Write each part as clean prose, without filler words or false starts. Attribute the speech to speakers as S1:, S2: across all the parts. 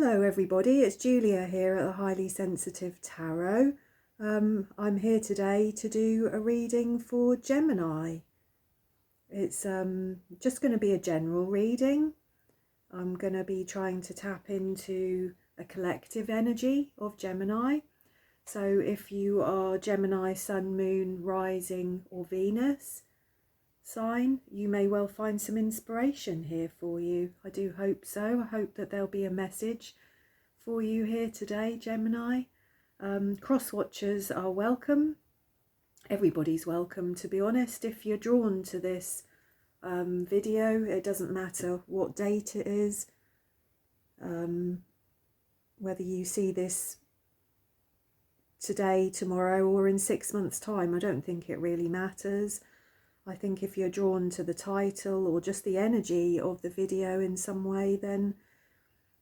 S1: Hello everybody, it's Julia here at the Highly Sensitive Tarot. I'm here today to do a reading for Gemini. It's just going to be a general reading. I'm going to be trying to tap into a collective energy of Gemini. So if you are Gemini, Sun, Moon, Rising or Venus sign, you may well find some inspiration here for you. I do hope so. I hope that there'll be a message for you here today, Gemini. Cross watchers are welcome. Everybody's welcome, to be honest. If you're drawn to this video, it doesn't matter what date it is, whether you see this today, tomorrow or in 6 months' time. I don't think it really matters. I think if you're drawn to the title or just the energy of the video in some way, then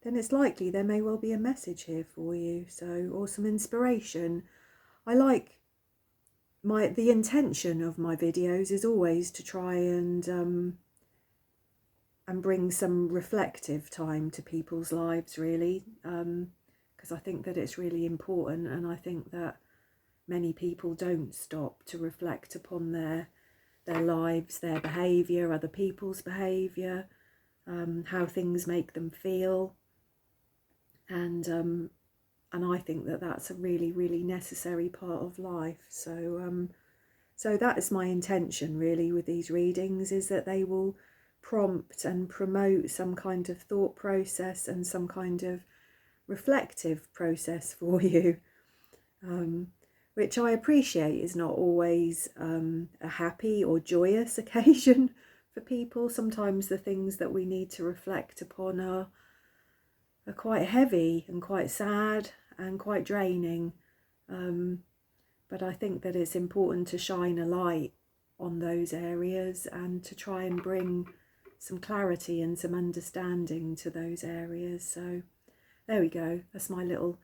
S1: it's likely there may well be a message here for you, or some inspiration. I like the intention of my videos is always to try and bring some reflective time to people's lives, really, because I think that it's really important, and I think that many people don't stop to reflect upon their lives, their behaviour, other people's behaviour, how things make them feel, and I think that that's a really, really necessary part of life. So that is my intention really with these readings, is that they will prompt and promote some kind of thought process and some kind of reflective process for you. Which I appreciate is not always a happy or joyous occasion for people. Sometimes the things that we need to reflect upon are quite heavy and quite sad and quite draining. But I think that it's important to shine a light on those areas and to try and bring some clarity and some understanding to those areas. So there we go. That's my little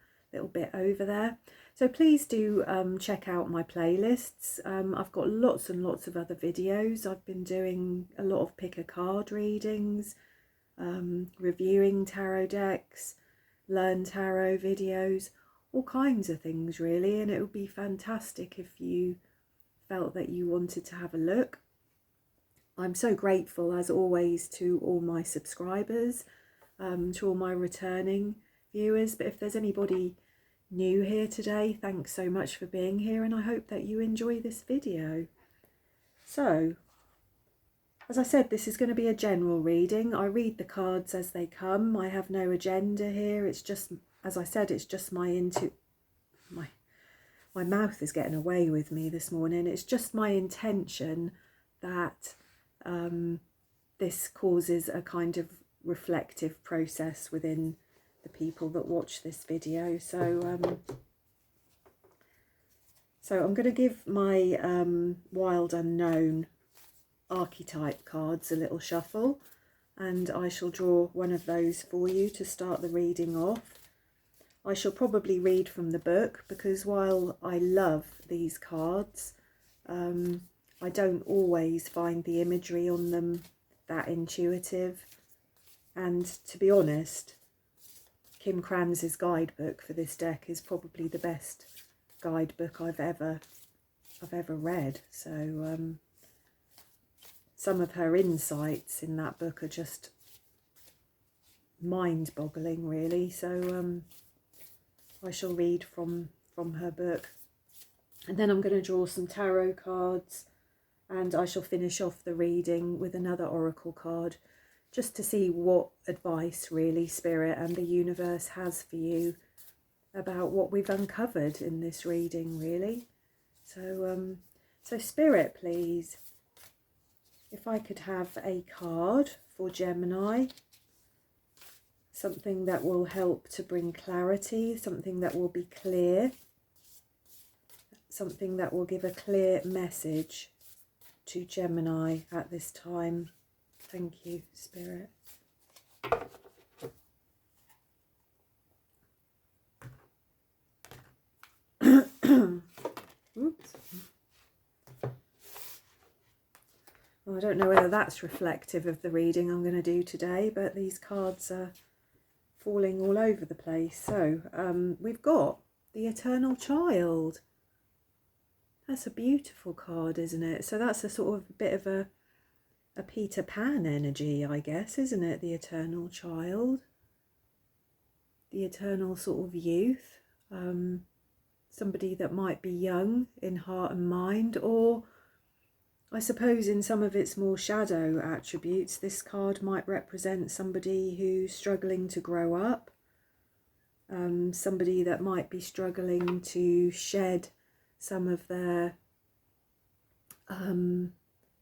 S1: bit over there. So please do check out my playlists. I've got lots and lots of other videos. I've been doing a lot of pick a card readings, reviewing tarot decks, learn tarot videos, all kinds of things really, and it would be fantastic if you felt that you wanted to have a look. I'm so grateful as always to all my subscribers, to all my returning viewers, but if there's anybody new here today, thanks so much for being here, and I hope that you enjoy this video. So, as I said, this is going to be a general reading. I read the cards as they come. I have no agenda here. It's just, as I said, it's just my mouth is getting away with me this morning. It's just my intention that this causes a kind of reflective process within the people that watch this video. So I'm going to give my Wild Unknown archetype cards a little shuffle, and I shall draw one of those for you to start the reading off. I shall probably read from the book, because while I love these cards, I don't always find the imagery on them that intuitive, and to be honest, Kim Kranz's guidebook for this deck is probably the best guidebook I've ever read. So some of her insights in that book are just mind-boggling, really. So I shall read from her book, and then I'm going to draw some tarot cards, and I shall finish off the reading with another oracle card, just to see what advice really Spirit and the universe has for you about what we've uncovered in this reading, really. So Spirit, please, if I could have a card for Gemini, something that will help to bring clarity, something that will be clear, something that will give a clear message to Gemini at this time. Thank you, Spirit. Oops. Well, I don't know whether that's reflective of the reading I'm going to do today, but these cards are falling all over the place. So we've got the Eternal Child. That's a beautiful card, isn't it? So that's a sort of bit of a Peter Pan energy, I guess, isn't it? The Eternal Child. The eternal sort of youth. Somebody that might be young in heart and mind, or I suppose in some of its more shadow attributes, this card might represent somebody who's struggling to grow up. Somebody that might be struggling to shed some of their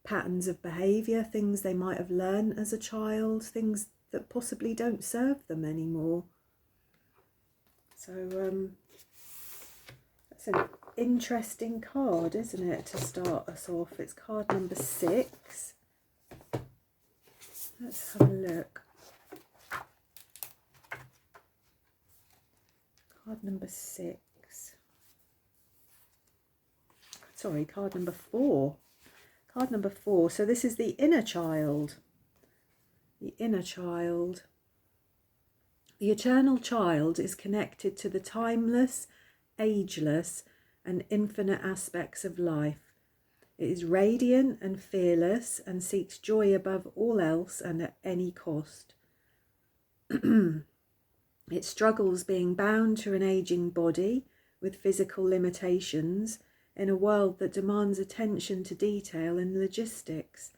S1: patterns of behaviour, things they might have learned as a child, things that possibly don't serve them anymore. So that's an interesting card, isn't it, to start us off. It's card number 6. Let's have a look. Card number 6. Sorry, card number 4. Card number 4. So this is the inner child. The inner child. The eternal child is connected to the timeless, ageless, and infinite aspects of life. It is radiant and fearless and seeks joy above all else and at any cost. It struggles being bound to an aging body with physical limitations in a world that demands attention to detail and logistics.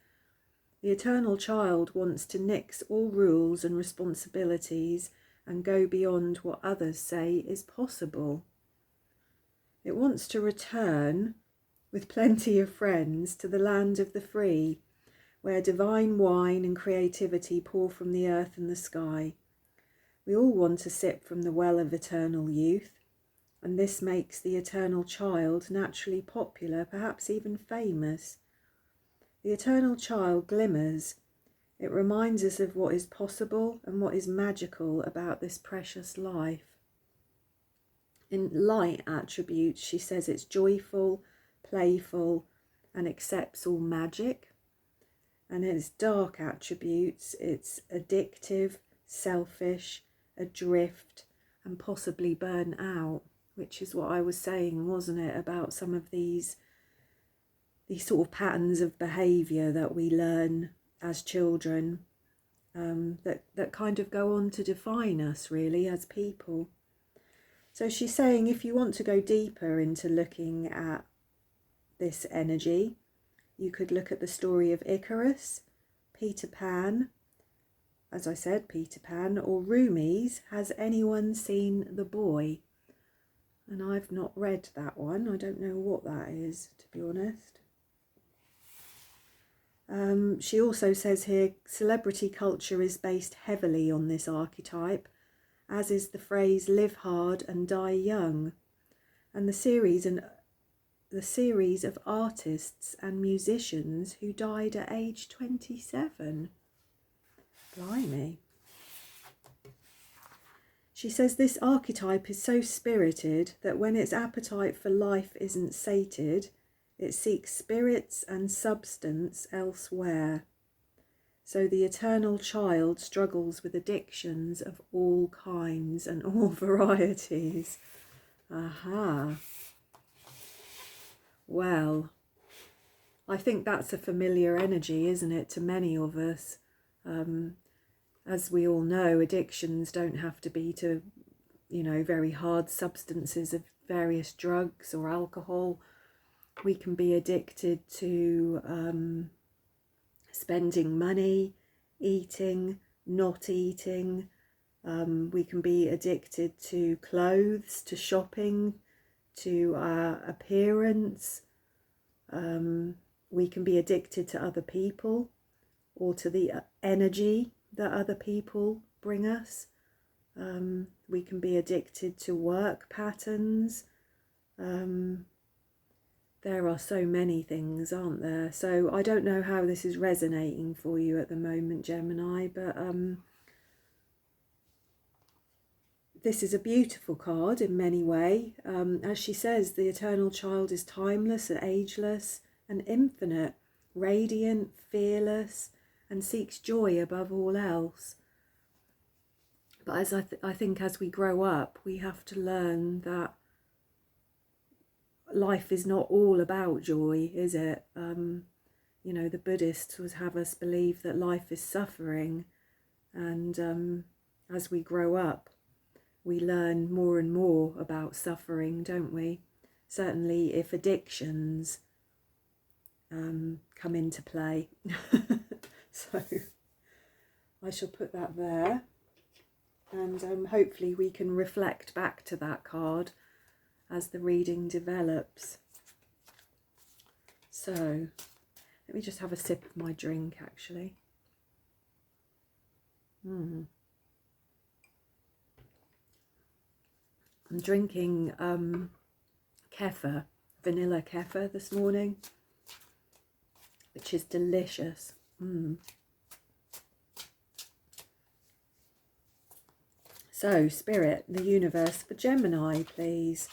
S1: The eternal child wants to nix all rules and responsibilities and go beyond what others say is possible. It wants to return with plenty of friends to the land of the free, where divine wine and creativity pour from the earth and the sky. We all want to sip from the well of eternal youth, and this makes the eternal child naturally popular, perhaps even famous. The eternal child glimmers. It reminds us of what is possible and what is magical about this precious life. In light attributes, she says it's joyful, playful, and accepts all magic. And in its dark attributes, it's addictive, selfish, adrift, and possibly burnt out, which is what I was saying, wasn't it, about some of these sort of patterns of behaviour that we learn as children, that kind of go on to define us really as people. So she's saying if you want to go deeper into looking at this energy, you could look at the story of Icarus, Peter Pan, as I said, Peter Pan, or Rumi's Has Anyone Seen the Boy? And I've not read that one. I don't know what that is, to be honest. She also says here, celebrity culture is based heavily on this archetype, as is the phrase live hard and die young, and the series of artists and musicians who died at age 27. Blimey. She says this archetype is so spirited that when its appetite for life isn't sated, it seeks spirits and substance elsewhere. So the eternal child struggles with addictions of all kinds and all varieties. Aha. Well, I think that's a familiar energy, isn't it, to many of us. As we all know, addictions don't have to be to, very hard substances of various drugs or alcohol. We can be addicted to spending money, eating, not eating. We can be addicted to clothes, to shopping, to our appearance. We can be addicted to other people or to the energy that other people bring us. We can be addicted to work patterns. There are so many things, aren't there? So I don't know how this is resonating for you at the moment, Gemini, but this is a beautiful card in many ways. As she says, the eternal child is timeless and ageless and infinite, radiant, fearless, and seeks joy above all else. But as I think as we grow up, we have to learn that life is not all about joy, is it? You know, the Buddhists would have us believe that life is suffering, and as we grow up, we learn more and more about suffering, don't we? Certainly if addictions come into play. So I shall put that there, and hopefully we can reflect back to that card as the reading develops. So let me just have a sip of my drink, actually. I'm drinking kefir, vanilla kefir this morning, which is delicious. So, Spirit, the universe, for Gemini, please.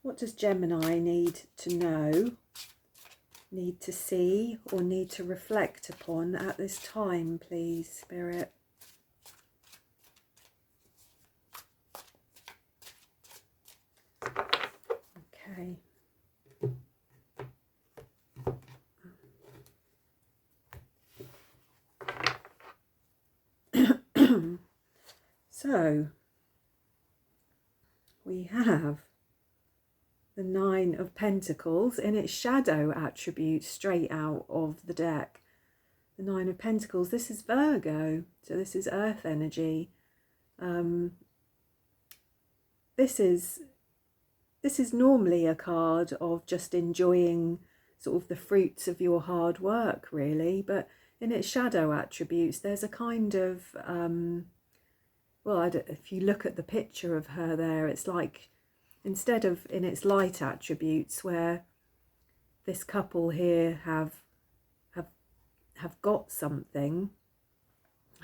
S1: What does Gemini need to know, need to see, or need to reflect upon at this time, please, Spirit? Okay. So, we have the Nine of Pentacles in its shadow attribute straight out of the deck. The Nine of Pentacles, this is Virgo, so this is earth energy. This is normally a card of just enjoying sort of the fruits of your hard work, really, but in its shadow attributes there's a kind of well, if you look at the picture of her there, it's like, instead of in its light attributes, where this couple here have got something,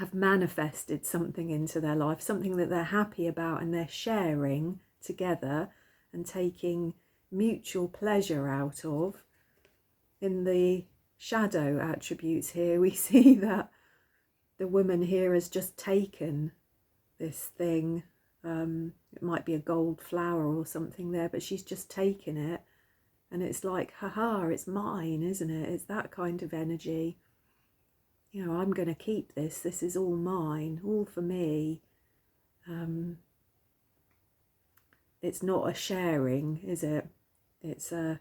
S1: have manifested something into their life, something that they're happy about, and they're sharing together and taking mutual pleasure out of. In the shadow attributes here, we see that the woman here has just taken this thing. It might be a gold flower or something there, but she's just taken it, and it's like, haha, it's mine, isn't it? It's that kind of energy. You know, I'm going to keep this. This is all mine, all for me. It's not a sharing, is it? It's an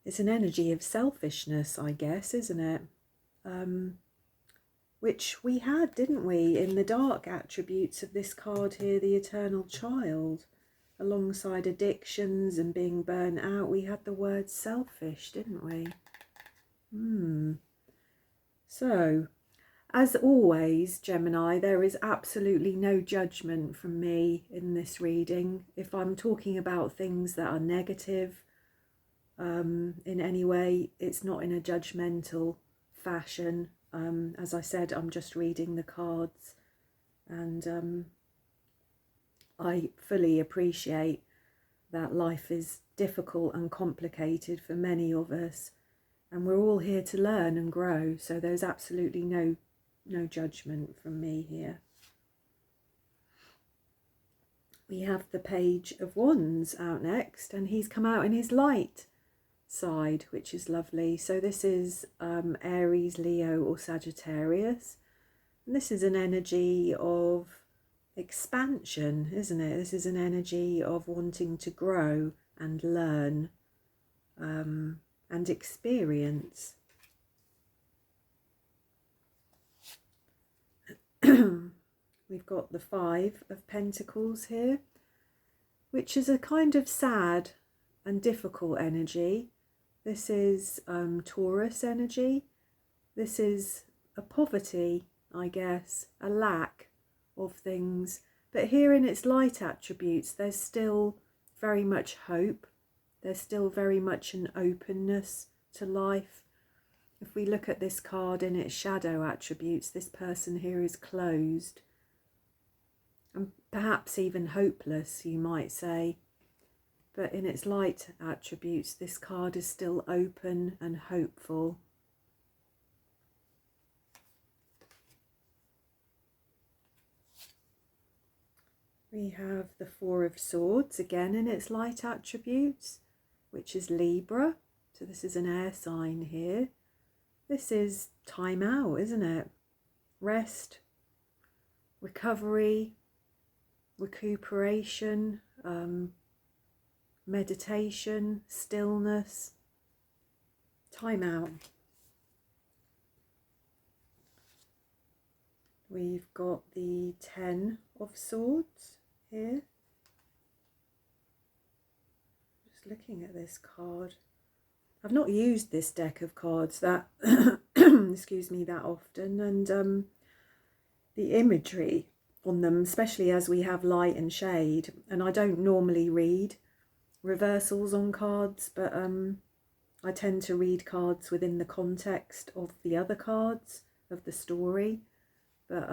S1: energy of selfishness, I guess, isn't it? Which we had, didn't we, in the dark attributes of this card here, the Eternal Child. Alongside addictions and being burnt out, we had the word selfish, didn't we? So, as always, Gemini, there is absolutely no judgment from me in this reading. If I'm talking about things that are negative in any way, it's not in a judgmental fashion. As I said, I'm just reading the cards, and I fully appreciate that life is difficult and complicated for many of us, and we're all here to learn and grow, so there's absolutely no judgment from me here. We have the Page of Wands out next, and he's come out in his light side, which is lovely. So this is Aries, Leo or Sagittarius, and this is an energy of expansion, isn't it? This is an energy of wanting to grow and learn and experience. We've got the Five of Pentacles here, which is a kind of sad and difficult energy. This is Taurus energy. This is a poverty, I guess, a lack of things. But here in its light attributes, there's still very much hope. There's still very much an openness to life. If we look at this card in its shadow attributes, this person here is closed and perhaps even hopeless, you might say. But in its light attributes, this card is still open and hopeful. We have the Four of Swords again in its light attributes, which is Libra. So this is an air sign here. This is time out, isn't it? Rest, recovery, recuperation, meditation, stillness, time out. We've got the Ten of Swords here. Just looking at this card. I've not used this deck of cards that, excuse me, that often, and the imagery on them, especially as we have light and shade, and I don't normally read reversals on cards, but I tend to read cards within the context of the other cards of the story. But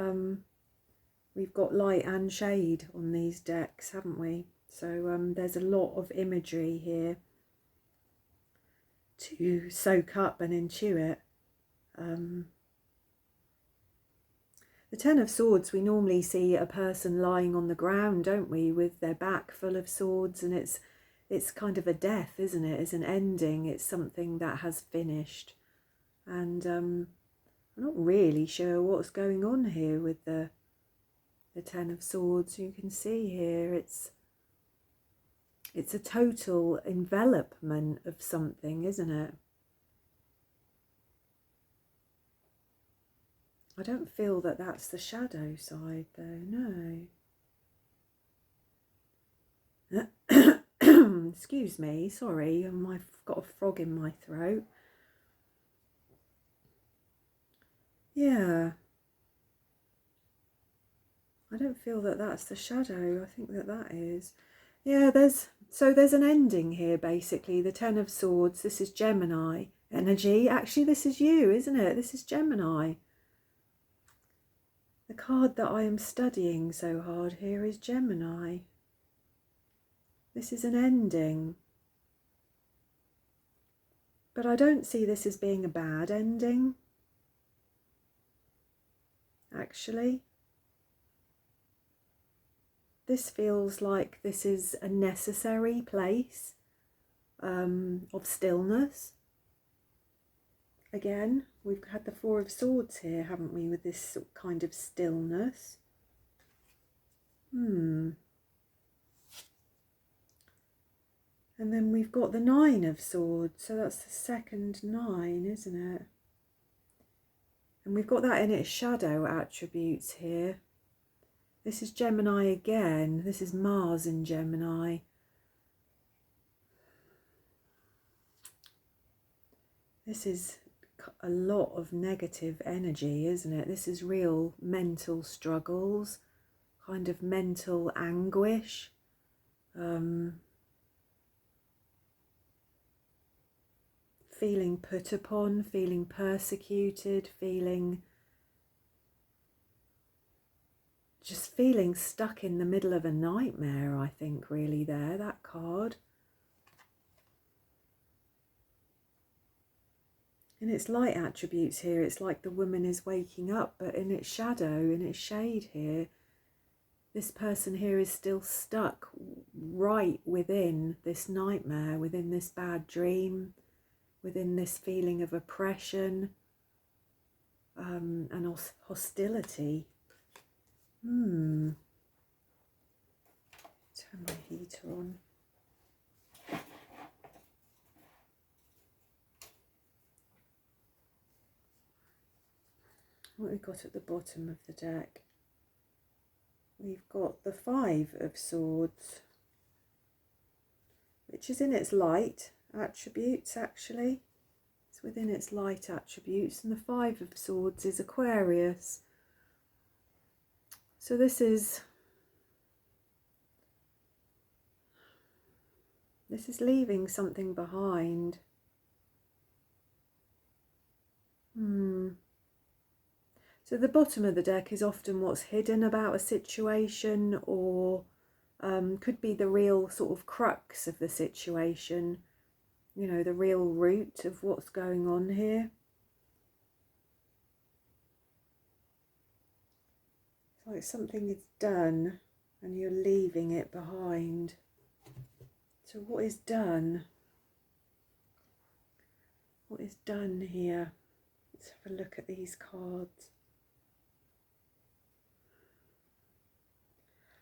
S1: we've got light and shade on these decks, haven't we? So there's a lot of imagery here to soak up and intuit. The Ten of Swords, we normally see a person lying on the ground, don't we, with their back full of swords, and it's kind of a death, isn't it? It's an ending, it's something that has finished. And I'm not really sure what's going on here with the Ten of Swords. You can see here it's a total envelopment of something, isn't it? I don't feel that that's the shadow side though, no. Excuse me, sorry, I've got a frog in my throat. Yeah. I don't feel that that's the shadow. I think that that is. Yeah, there's an ending here, basically. The Ten of Swords. This is Gemini energy. Actually, this is you, isn't it? This is Gemini. The card that I am studying so hard here is Gemini. This is an ending. But I don't see this as being a bad ending, actually. This feels like this is a necessary place of stillness. Again, we've had the Four of Swords here, haven't we, with this kind of stillness. And then we've got the Nine of Swords, so that's the second nine, isn't it? And we've got that in its shadow attributes here. This is Gemini again. This is Mars in Gemini. This is a lot of negative energy, isn't it? This is real mental struggles, kind of mental anguish. Feeling put upon, feeling persecuted, just feeling stuck in the middle of a nightmare, I think, really there, that card. In its light attributes here, it's like the woman is waking up, but in its shadow, in its shade here, this person here is still stuck right within this nightmare, within this bad dream, within this feeling of oppression and hostility. Turn my heater on. What have we got at the bottom of the deck? We've got the Five of Swords, which is in its light attributes, actually. It's within its light attributes, and the Five of Swords is Aquarius. So this is leaving something behind. So the bottom of the deck is often what's hidden about a situation, or could be the real sort of crux of the situation, you know, the real root of what's going on here. It's like something is done and you're leaving it behind. So what is done? What is done here? Let's have a look at these cards.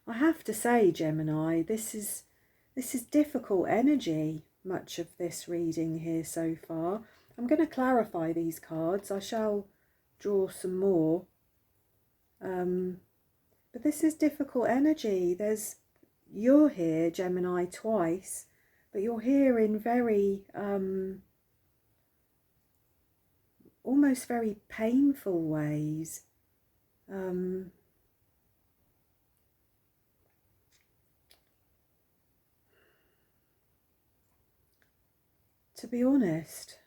S1: I have to say, Gemini, this is difficult energy, much of this reading here so far. I'm going to clarify these cards. I shall draw some more. But this is difficult energy. You're here, Gemini, twice, but you're here in very, almost very painful ways. To be honest,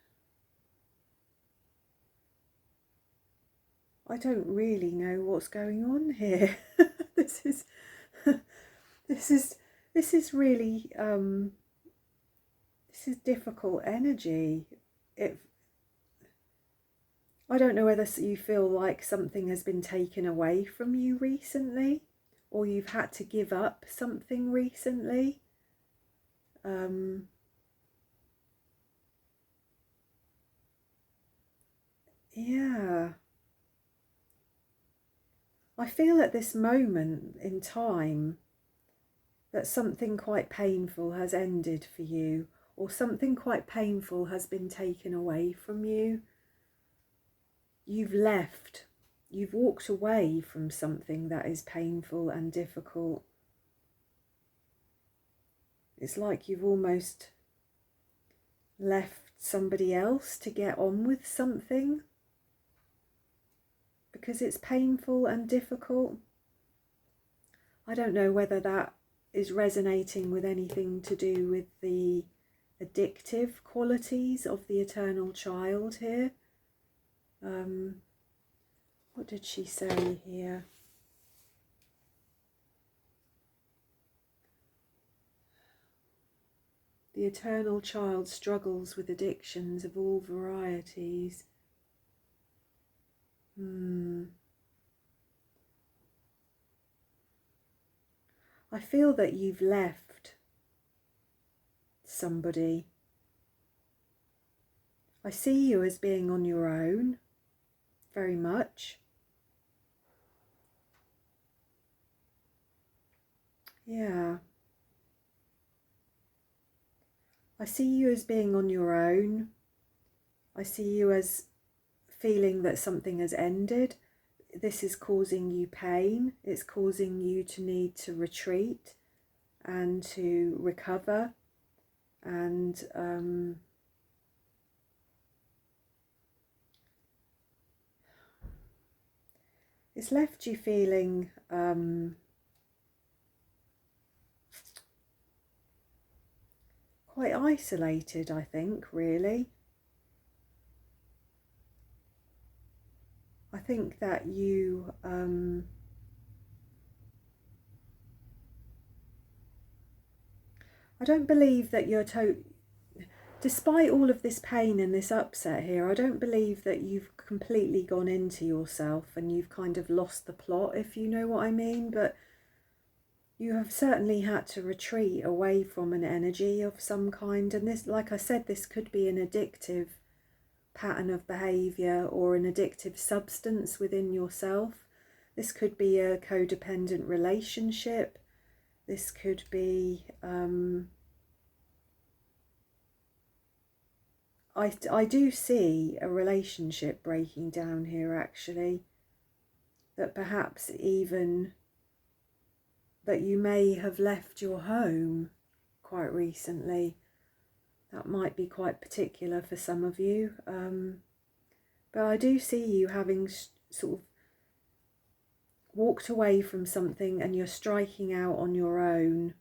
S1: I don't really know what's going on here. This is really this is difficult energy. I don't know whether you feel like something has been taken away from you recently, or you've had to give up something recently. Yeah. I feel at this moment in time that something quite painful has ended for you, or something quite painful has been taken away from you. You've left, you've walked away from something that is painful and difficult. It's like you've almost left somebody else to get on with something because it's painful and difficult. I don't know whether that is resonating with anything to do with the addictive qualities of the eternal child here. What did she say here? The eternal child struggles with addictions of all varieties. I feel that you've left somebody. I see you as being on your own, very much. Yeah. I see you as being on your own. I see you as feeling that something has ended. This is causing you pain. It's causing you to need to retreat and to recover, and it's left you feeling quite isolated, I think, really. I think that you I don't believe that you're despite all of this pain and this upset here, I don't believe that you've completely gone into yourself and you've kind of lost the plot, if you know what I mean. But you have certainly had to retreat away from an energy of some kind. And this, like I said, this could be an addictive pattern of behaviour or an addictive substance within yourself. This could be a codependent relationship. This could be I do see a relationship breaking down here, actually, that perhaps even that you may have left your home quite recently. That might be quite particular for some of you, but I do see you having sort of walked away from something and you're striking out on your own.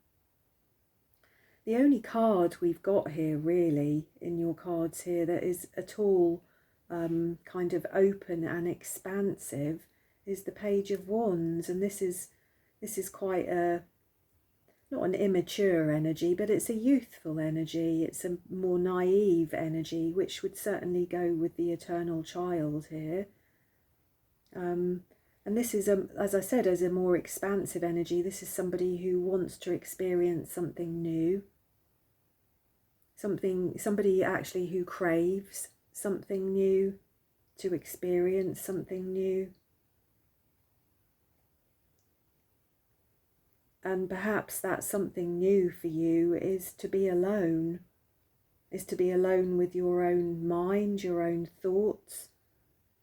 S1: The only card we've got here really in your cards here that is at all kind of open and expansive is the Page of Wands, and this is quite a, not an immature energy, but it's a youthful energy. It's a more naive energy, which would certainly go with the eternal child here. And this is, as I said, as a more expansive energy. This is somebody who wants to experience something new. Somebody actually who craves something new, to experience something new. And perhaps that something new for you is to be alone, with your own mind, your own thoughts.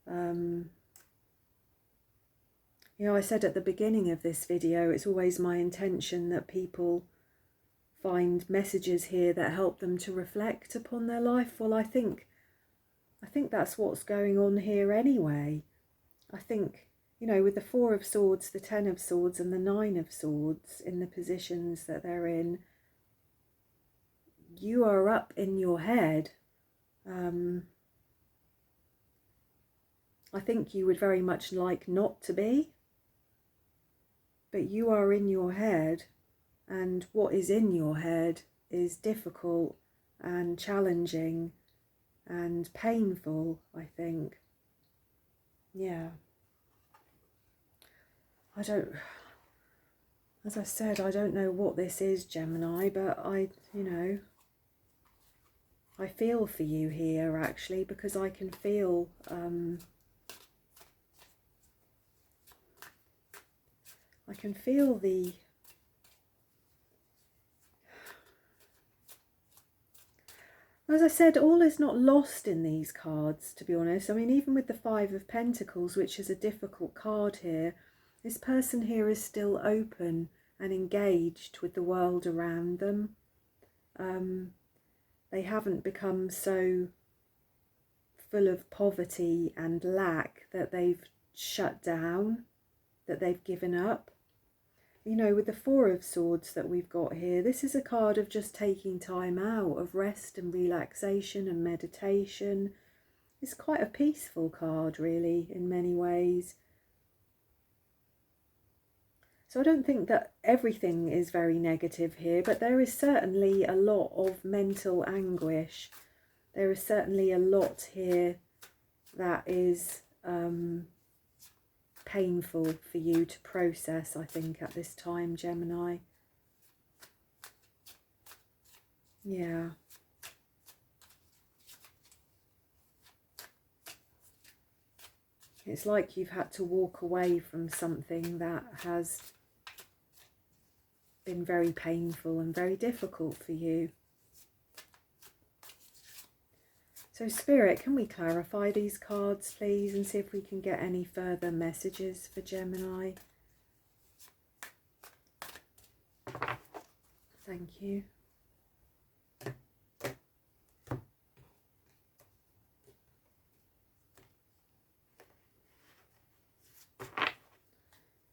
S1: You know, I said at the beginning of this video, it's always my intention that people find messages here that help them to reflect upon their life. Well, I think that's what's going on here anyway. I think, you know, with the Four of Swords, the Ten of Swords and the Nine of Swords in the positions that they're in, you are up in your head. I think you would very much like not to be, but you are in your head, and what is in your head is difficult and challenging and painful, I think. Yeah. As I said, I don't know what this is, Gemini, but I feel for you here, actually, because I can feel the as I said, all is not lost in these cards, to be honest. I mean, even with the Five of Pentacles, which is a difficult card here, this person here is still open and engaged with the world around them. They haven't become so full of poverty and lack that they've shut down, that they've given up. You know, with the Four of Swords that we've got here, this is a card of just taking time out, of rest and relaxation and meditation. It's quite a peaceful card, really, in many ways. So I don't think that everything is very negative here, but there is certainly a lot of mental anguish. There is certainly a lot here that is painful for you to process, I think, at this time, Gemini. Yeah. It's like you've had to walk away from something that has been very painful and very difficult for you. So Spirit, can we clarify these cards, please, and see if we can get any further messages for Gemini? Thank you.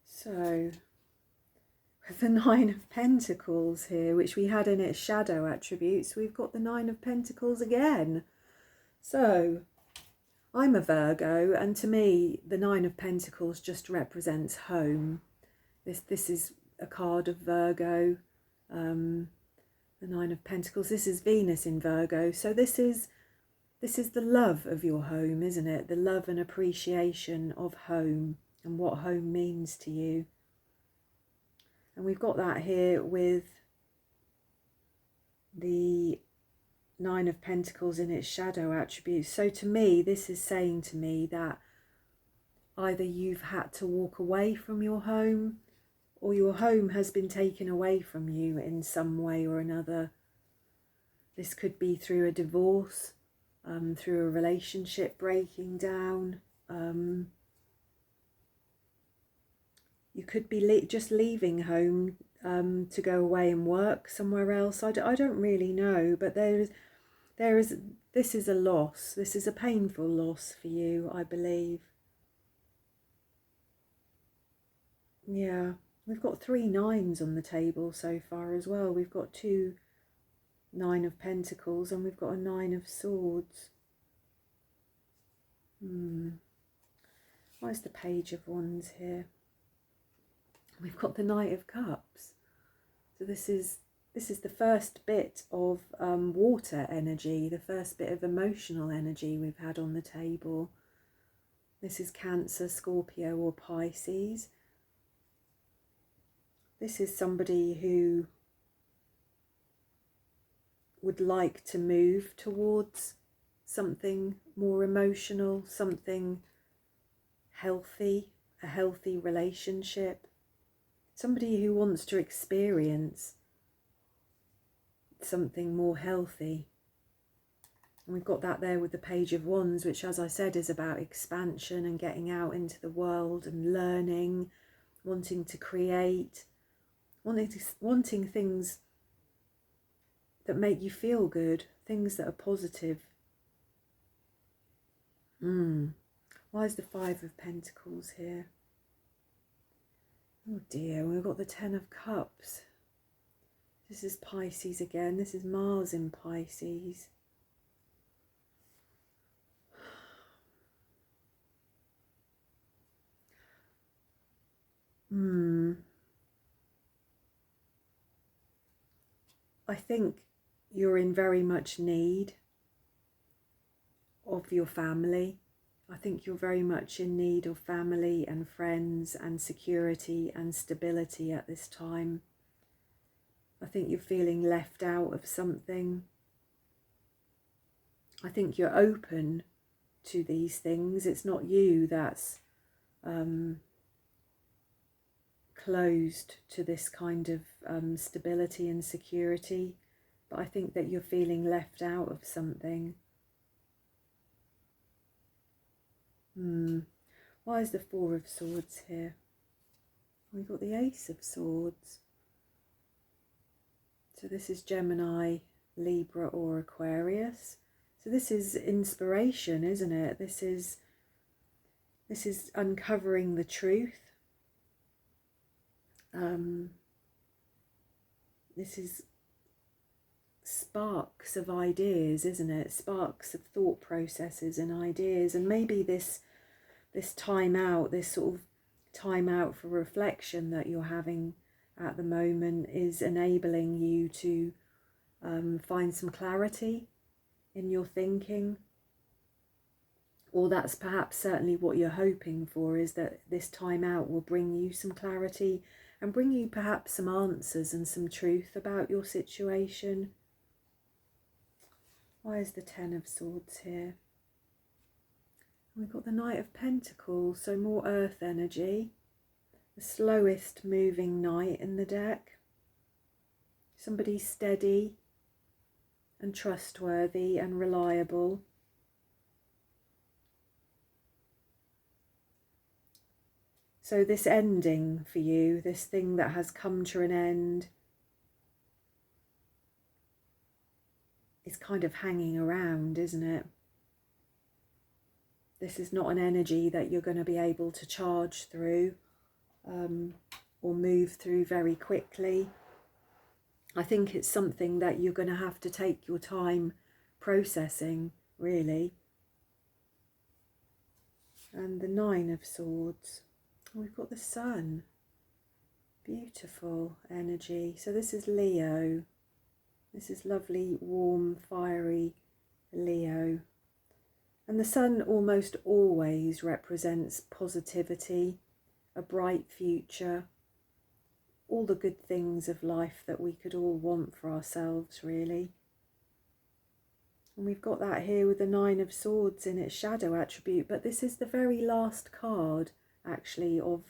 S1: So, with the Nine of Pentacles here, which we had in its shadow attributes, we've got the Nine of Pentacles again. So, I'm a Virgo, and to me, the Nine of Pentacles just represents home. This is a card of Virgo, the Nine of Pentacles. This is Venus in Virgo, so this is the love of your home, isn't it? The love and appreciation of home and what home means to you. And we've got that here with the Nine of Pentacles in its shadow attributes. So to me, this is saying to me that either you've had to walk away from your home, or your home has been taken away from you in some way or another. This could be through a divorce, through a relationship breaking down. You could be just leaving home to go away and work somewhere else. I don't really know, but this is a loss. This is a painful loss for you, I believe. Yeah, we've got 3 nines on the table so far as well. We've got 2 Nine of Pentacles and we've got a Nine of Swords. Where's the Page of Wands here? We've got the Knight of Cups. So this is the first bit of water energy, the first bit of emotional energy we've had on the table. This is Cancer, Scorpio or Pisces. This is somebody who would like to move towards something more emotional, something healthy, a healthy relationship. Somebody who wants to experience something more healthy. And we've got that there with the Page of Wands, which, as I said, is about expansion and getting out into the world and learning, wanting to create, wanting things that make you feel good, things that are positive. Why is the Five of Pentacles here? Oh dear, we've got the Ten of Cups. This is Pisces again. This is Mars in Pisces. I think you're in very much need of your family. I think you're very much in need of family and friends and security and stability at this time. I think you're feeling left out of something. I think you're open to these things. It's not you that's closed to this kind of stability and security, but I think that you're feeling left out of something. Why is the Four of Swords here? We've got the Ace of Swords. So this is Gemini, Libra or Aquarius. So this is inspiration, isn't it? This is uncovering the truth. This is sparks of ideas, isn't it? Sparks of thought processes and ideas. And maybe this time out, this sort of time out for reflection that you're having at the moment is enabling you to find some clarity in your thinking. Or that's perhaps certainly what you're hoping for, is that this time out will bring you some clarity and bring you perhaps some answers and some truth about your situation. Why is the Ten of Swords here? We've got the Knight of Pentacles, so more earth energy. The slowest moving knight in the deck. Somebody steady and trustworthy and reliable. So this ending for you, this thing that has come to an end, is kind of hanging around, isn't it? This is not an energy that you're going to be able to charge through or move through very quickly. I think it's something that you're going to have to take your time processing, really. And the Nine of Swords. We've got the Sun. Beautiful energy. So this is Leo. This is lovely, warm, fiery Leo. And the Sun almost always represents positivity, a bright future, all the good things of life that we could all want for ourselves, really. And we've got that here with the Nine of Swords in its shadow attribute, but this is the very last card, actually, of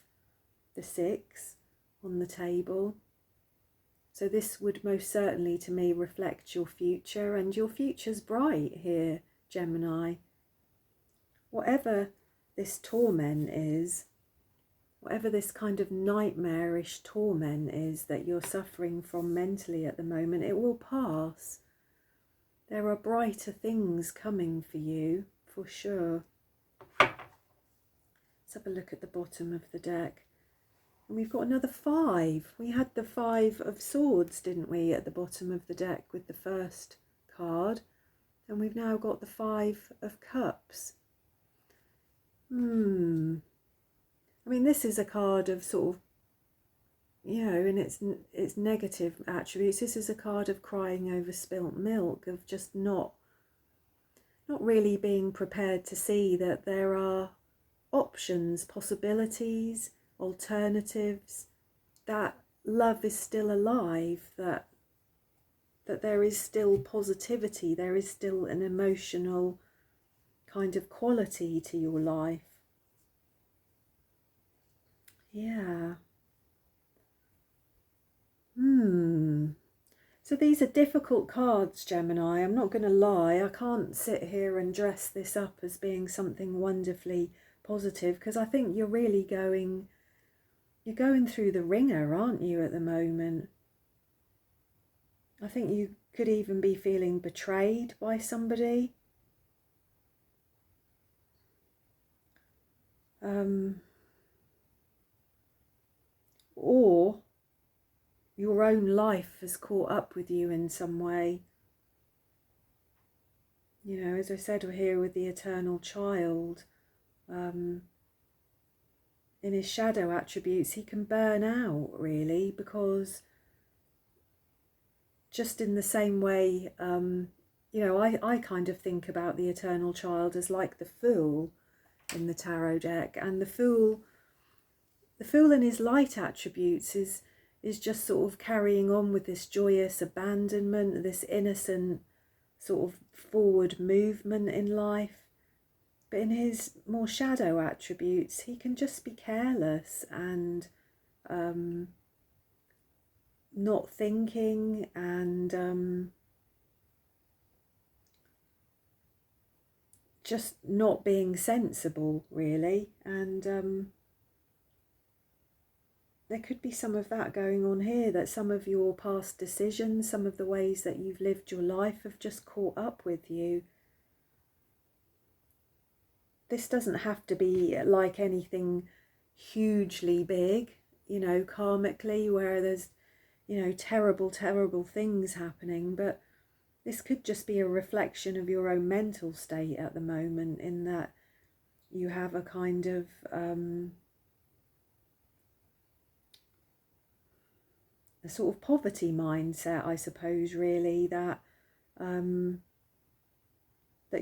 S1: the 6 on the table. So this would most certainly, to me, reflect your future, and your future's bright here, Gemini. Whatever this torment is, whatever this kind of nightmarish torment is that you're suffering from mentally at the moment, it will pass. There are brighter things coming for you, for sure. Let's have a look at the bottom of the deck. And we've got another 5. We had the 5 of Swords, didn't we, at the bottom of the deck with the first card. And we've now got the 5 of Cups. I mean, this is a card of sort of, you know, in its negative attributes. This is a card of crying over spilt milk, of just not really being prepared to see that there are options, possibilities, alternatives, that love is still alive, that there is still positivity, there is still an emotional kind of quality to your life. Yeah. So these are difficult cards, Gemini. I'm not going to lie. I can't sit here and dress this up as being something wonderfully positive, because I think you're really going through the ringer, aren't you, at the moment? I think you could even be feeling betrayed by somebody. Or your own life has caught up with you in some way. You know, as I said, we're here with the eternal child. In his shadow attributes, he can burn out, really, because just in the same way, you know, I kind of think about the eternal child as like the Fool in the tarot deck, and the Fool in his light attributes is just sort of carrying on with this joyous abandonment, this innocent sort of forward movement in life. But in his more shadow attributes, he can just be careless and not thinking, and just not being sensible, really. And there could be some of that going on here, that some of your past decisions, some of the ways that you've lived your life have just caught up with you. This doesn't have to be like anything hugely big, you know, karmically, where there's, you know, terrible, terrible things happening, but this could just be a reflection of your own mental state at the moment, in that you have a kind of a sort of poverty mindset, I suppose, really, that that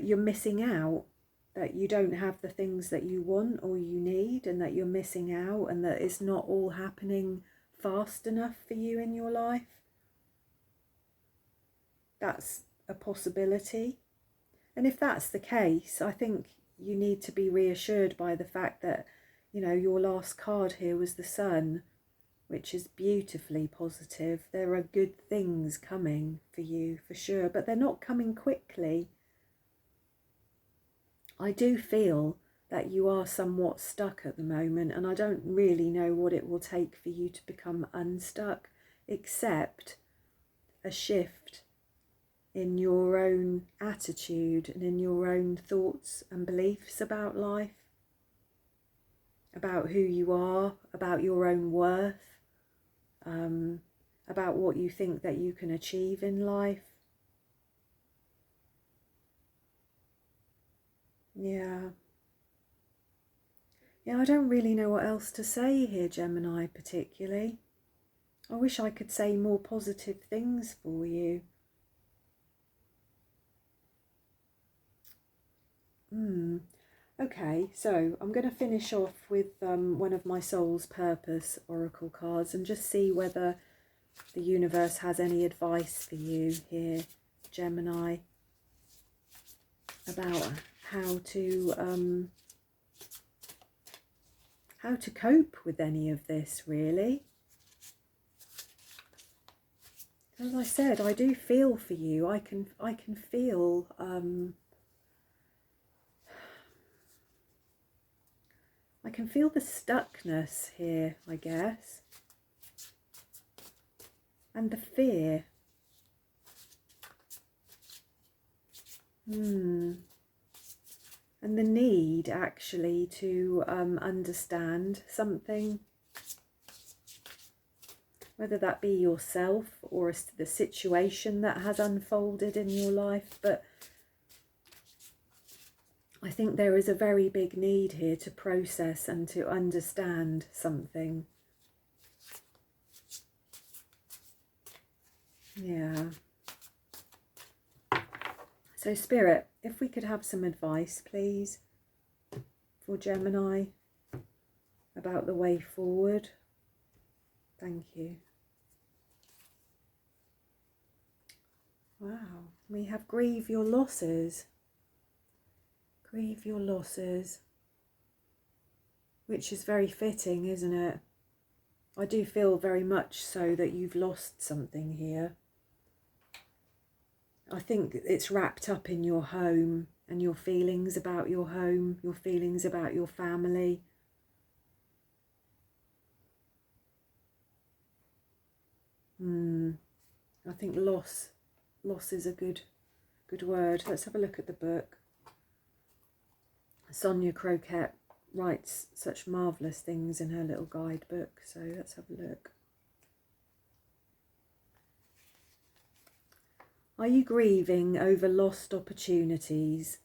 S1: you're missing out, that you don't have the things that you want or you need, and that you're missing out, and that it's not all happening fast enough for you in your life. That's a possibility. And if that's the case, I think you need to be reassured by the fact that, you know, your last card here was the Sun, which is beautifully positive. There are good things coming for you, for sure, but they're not coming quickly. I do feel that you are somewhat stuck at the moment, and I don't really know what it will take for you to become unstuck, except a shift in your own attitude and in your own thoughts and beliefs about life, about who you are, about your own worth, about what you think that you can achieve in life. Yeah, I don't really know what else to say here, Gemini, particularly. I wish I could say more positive things for you. Okay, so I'm going to finish off with one of my Soul's Purpose Oracle cards and just see whether the universe has any advice for you here, Gemini, about how to cope with any of this, really. As I said, I do feel for you. I can feel I can feel the stuckness here, I guess, and the fear. And the need, actually, to understand something, whether that be yourself or the situation that has unfolded in your life. But I think there is a very big need here to process and to understand something. Yeah. So Spirit, if we could have some advice, please, for Gemini about the way forward. Thank you. Wow, we have grieve your losses. Grieve your losses. Which is very fitting, isn't it? I do feel very much so that you've lost something here. I think it's wrapped up in your home and your feelings about your home, your feelings about your family. I think loss is a good word. Let's have a look at the book. Sonia Croquette writes such marvellous things in her little guidebook, so let's have a look. Are you grieving over lost opportunities?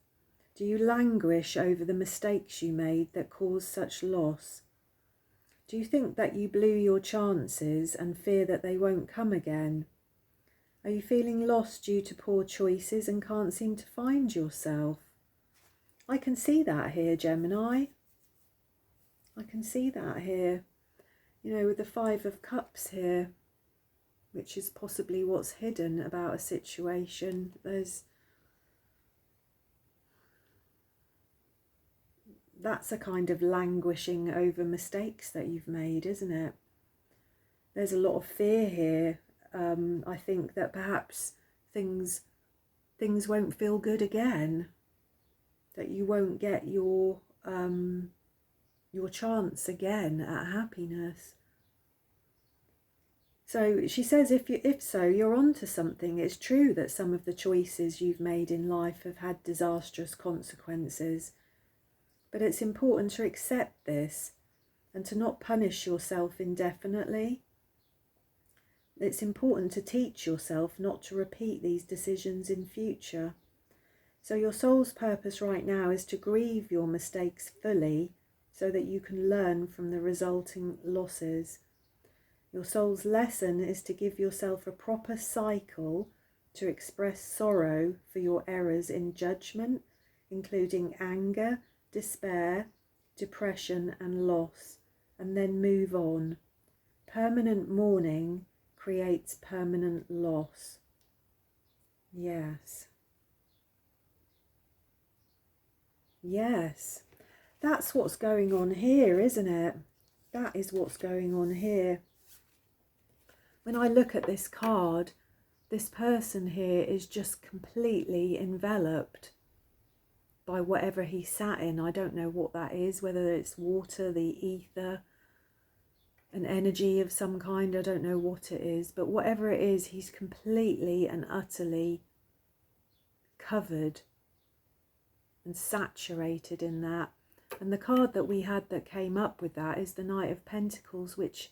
S1: Do you languish over the mistakes you made that caused such loss? Do you think that you blew your chances and fear that they won't come again? Are you feeling lost due to poor choices and can't seem to find yourself? I can see that here, Gemini. I can see that here. You know, with the Five of Cups here, which is possibly what's hidden about a situation. That's a kind of languishing over mistakes that you've made, isn't it? There's a lot of fear here. I think that perhaps things won't feel good again, that you won't get your chance again at happiness. So she says, if so, you're onto something. It's true that some of the choices you've made in life have had disastrous consequences, but it's important to accept this and to not punish yourself indefinitely. It's important to teach yourself not to repeat these decisions in future. So your soul's purpose right now is to grieve your mistakes fully so that you can learn from the resulting losses. Your soul's lesson is to give yourself a proper cycle to express sorrow for your errors in judgment, including anger, despair, depression and loss, and then move on. Permanent mourning creates permanent loss. Yes. Yes. That's what's going on here, isn't it? That is what's going on here. When I look at this card, this person here is just completely enveloped by whatever he sat in. I don't know what that is, whether it's water, the ether, an energy of some kind. I don't know what it is, but whatever it is, he's completely and utterly covered and saturated in that. And the card that we had that came up with that is the Knight of Pentacles, which,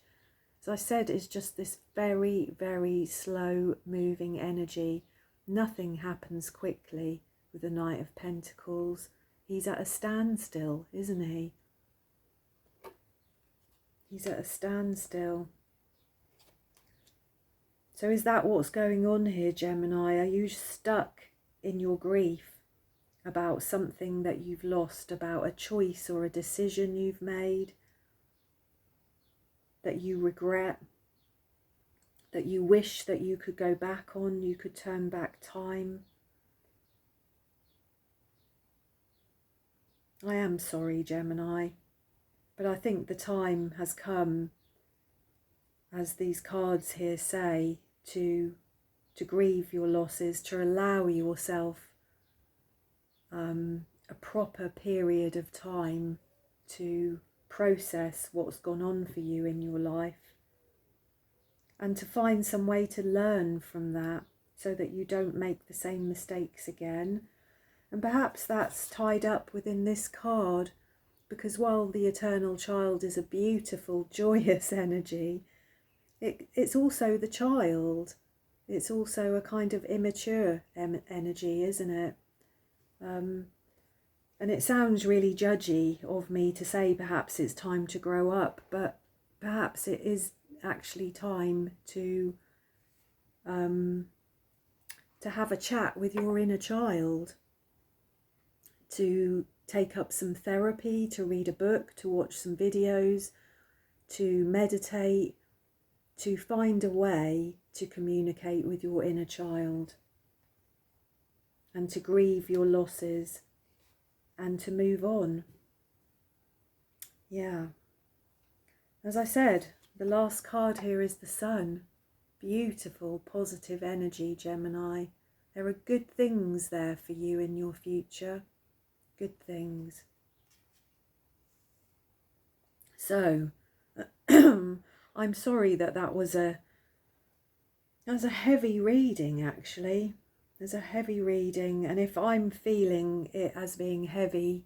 S1: as I said, is just this very, very slow moving energy. Nothing happens quickly with the Knight of Pentacles. He's at a standstill, isn't he? He's at a standstill. So is that what's going on here, Gemini? Are you stuck in your grief about something that you've lost, about a choice or a decision you've made that you regret, that you wish that you could go back on, you could turn back time? I am sorry, Gemini, but I think the time has come, as these cards here say, to grieve your losses, to allow yourself a proper period of time to process what's gone on for you in your life, and to find some way to learn from that so that you don't make the same mistakes again. And perhaps that's tied up within this card, because while the Eternal Child is a beautiful, joyous energy, it's also the child. It's also a kind of immature energy, isn't it? And it sounds really judgy of me to say perhaps it's time to grow up, but perhaps it is actually time to have a chat with your inner child, to take up some therapy, to read a book, to watch some videos, to meditate, to find a way to communicate with your inner child and to grieve your losses and to move on. Yeah. As I said, the last card here is the Sun. Beautiful, positive energy, Gemini. There are good things there for you in your future. Good things. So, I'm sorry that was a heavy reading, actually. There's a heavy reading, and if I'm feeling it as being heavy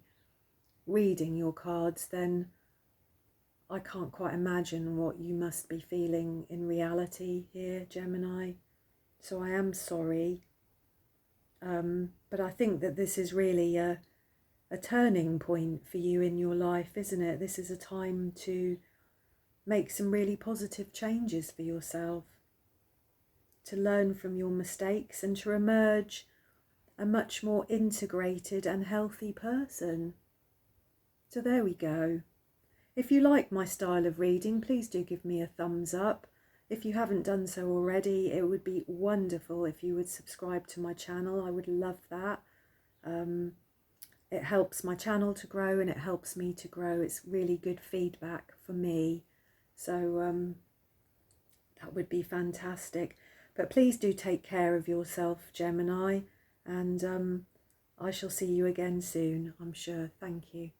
S1: reading your cards, then I can't quite imagine what you must be feeling in reality here, Gemini. So I am sorry. But I think that this is really a turning point for you in your life, isn't it? This is a time to make some really positive changes for yourself, to learn from your mistakes and to emerge a much more integrated and healthy person. So there we go. If you like my style of reading, please do give me a thumbs up. If you haven't done so already, it would be wonderful if you would subscribe to my channel. I would love that. It helps my channel to grow and it helps me to grow. It's really good feedback for me. So that would be fantastic. But please do take care of yourself, Gemini, and I shall see you again soon, I'm sure. Thank you.